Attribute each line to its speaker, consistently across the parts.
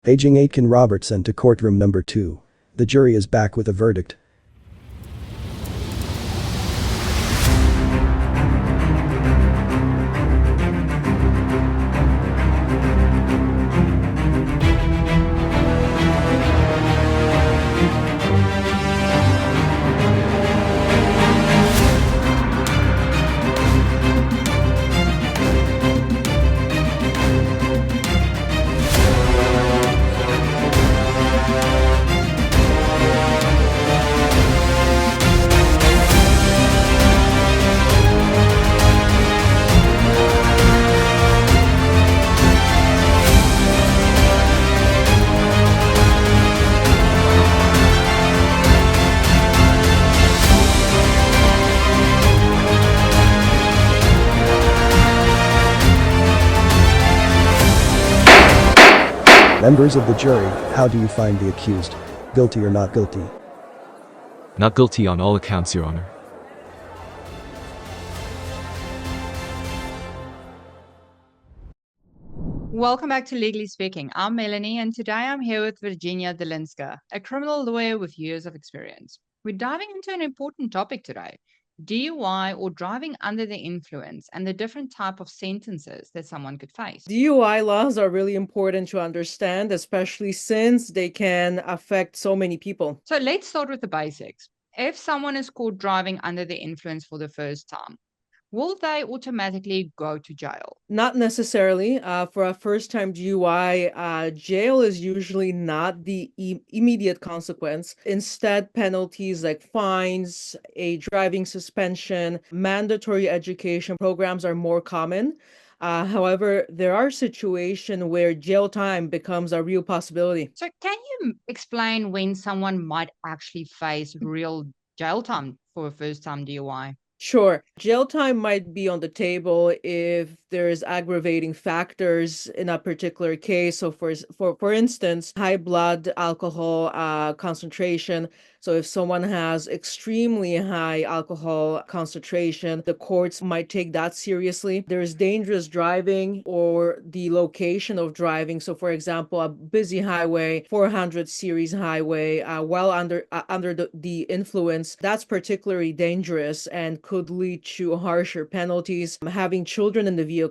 Speaker 1: Paging Aitken Robertson to courtroom number 2. The jury is back with a verdict. Members of the jury, how do you find the accused? Guilty or not guilty?
Speaker 2: Not guilty on all accounts, Your Honor.
Speaker 3: Welcome back to Legally Speaking. I'm Melanie, and today I'm here with Virginia Delinska, a criminal lawyer with years of experience. We're diving into an important topic today: DUI, or driving under the influence, and the different type of sentences that someone could face.
Speaker 4: DUI laws are really important to understand, especially since they can affect so many people.
Speaker 3: So let's start with the basics. If someone is caught driving under the influence for the first time, will they automatically go to jail?
Speaker 4: Not necessarily. For a first-time DUI, jail is usually not the immediate consequence. Instead, penalties like fines, a driving suspension, mandatory education programs are more common. However, there are situations where jail time becomes a real possibility.
Speaker 3: So can you explain when someone might actually face real jail time for a first-time DUI?
Speaker 4: Sure. Jail time might be on the table if there's aggravating factors in a particular case. So for instance, high blood alcohol concentration. So if someone has extremely high alcohol concentration, the courts might take that seriously. There's dangerous driving or the location of driving. So for example, a busy highway, 400 series highway, while under the influence, that's particularly dangerous and could lead to harsher penalties. Having children in the vehicle.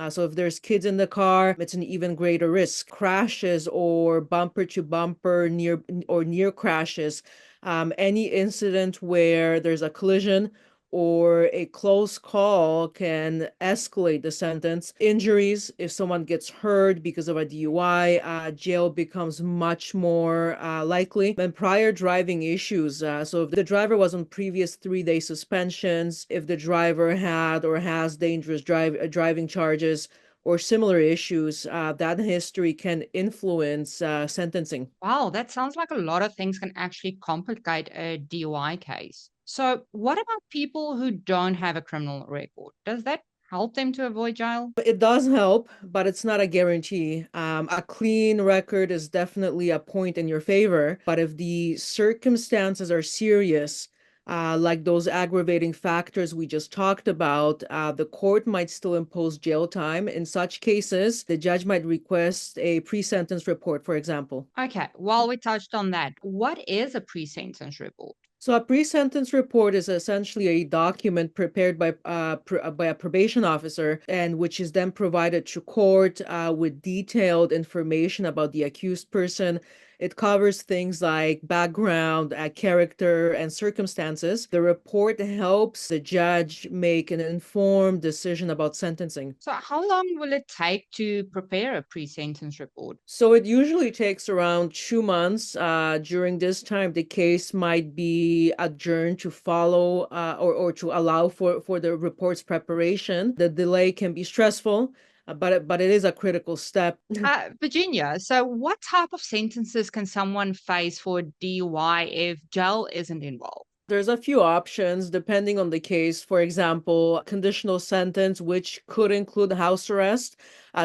Speaker 4: So if there's kids in the car, it's an even greater risk. Crashes or bumper to bumper near crashes. Any incident where there's a collision or a close call can escalate the sentence. Injuries, if someone gets hurt because of a DUI, jail becomes much more likely. And prior driving issues, so if the driver was on previous 3-day suspensions, if the driver had or has dangerous driving charges, or similar issues, that history can influence sentencing.
Speaker 3: Wow, that sounds like a lot of things can actually complicate a DUI case. So what about people who don't have a criminal record? Does that help them to avoid jail?
Speaker 4: It does help, but it's not a guarantee. A clean record is definitely a point in your favor, but if the circumstances are serious, like those aggravating factors we just talked about, the court might still impose jail time. In such cases, the judge might request a pre-sentence report, for example.
Speaker 3: Okay, while we touched on that, what is a pre-sentence report?
Speaker 4: So a pre-sentence report is essentially a document prepared by a probation officer, and which is then provided to court with detailed information about the accused person. It covers things like background, character, and circumstances. The report helps the judge make an informed decision about sentencing.
Speaker 3: So how long will it take to prepare a pre-sentence report?
Speaker 4: So it usually takes around 2 months. During this time, the case might be adjourned to follow or to allow for the report's preparation. The delay can be stressful, but it is a critical step.
Speaker 3: Virginia, so what type of sentences can someone face for DUI if jail isn't involved?
Speaker 4: There's a few options depending on the case. For example, conditional sentence, which could include house arrest.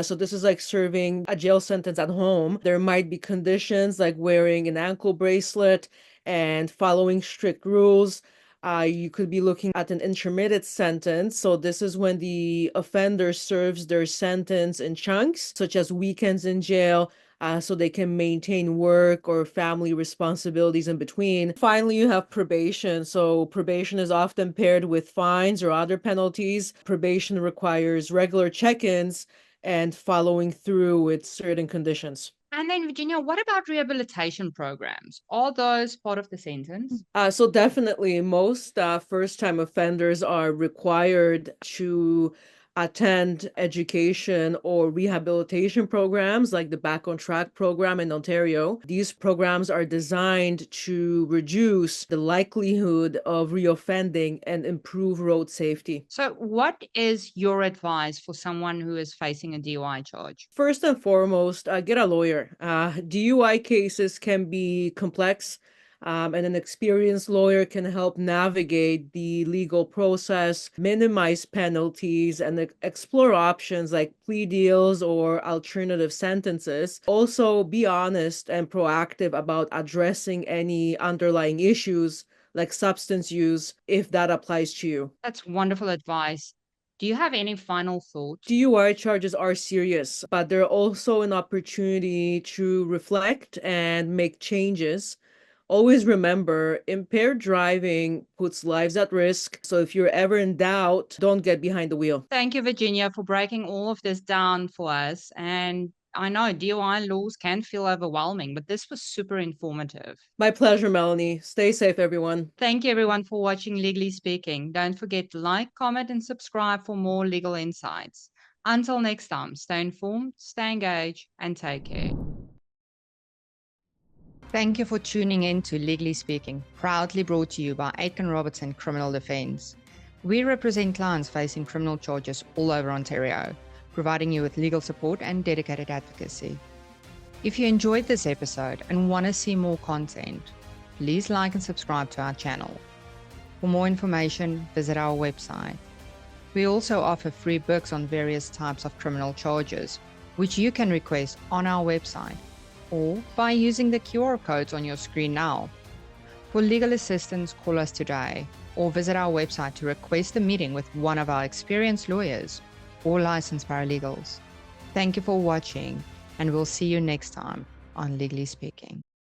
Speaker 4: So this is like serving a jail sentence at home. There might be conditions like wearing an ankle bracelet and following strict rules. You could be looking at an intermediate sentence. So this is when the offender serves their sentence in chunks, such as weekends in jail, so they can maintain work or family responsibilities in between. Finally, you have probation. So probation is often paired with fines or other penalties. Probation requires regular check-ins and following through with certain conditions.
Speaker 3: And then, Virginia, what about rehabilitation programs? Are those part of the sentence?
Speaker 4: So definitely most first-time offenders are required to attend education or rehabilitation programs like the Back on Track program in Ontario. These programs are designed to reduce the likelihood of reoffending and improve road safety.
Speaker 3: So, what is your advice for someone who is facing a DUI charge?
Speaker 4: First and foremost, get a lawyer. DUI cases can be complex, and an experienced lawyer can help navigate the legal process, minimize penalties, and explore options like plea deals or alternative sentences. Also, be honest and proactive about addressing any underlying issues like substance use if that applies to you.
Speaker 3: That's wonderful advice. Do you have any final thoughts?
Speaker 4: DUI charges are serious, but they're also an opportunity to reflect and make changes. Always remember, impaired driving puts lives at risk. So if you're ever in doubt, don't get behind the wheel.
Speaker 3: Thank you, Virginia, for breaking all of this down for us. And I know DUI laws can feel overwhelming, but this was super informative.
Speaker 4: My pleasure, Melanie. Stay safe, everyone.
Speaker 3: Thank you, everyone, for watching Legally Speaking. Don't forget to like, comment, and subscribe for more legal insights. Until next time, stay informed, stay engaged, and take care. Thank you for tuning in to Legally Speaking, proudly brought to you by Aitken Robertson Criminal Defence. We represent clients facing criminal charges all over Ontario, providing you with legal support and dedicated advocacy. If you enjoyed this episode and want to see more content, please like and subscribe to our channel. For more information, visit our website. We also offer free books on various types of criminal charges, which you can request on our website or by using the QR codes on your screen now. For legal assistance, call us today or visit our website to request a meeting with one of our experienced lawyers or licensed paralegals. Thank you for watching, and we'll see you next time on Legally Speaking.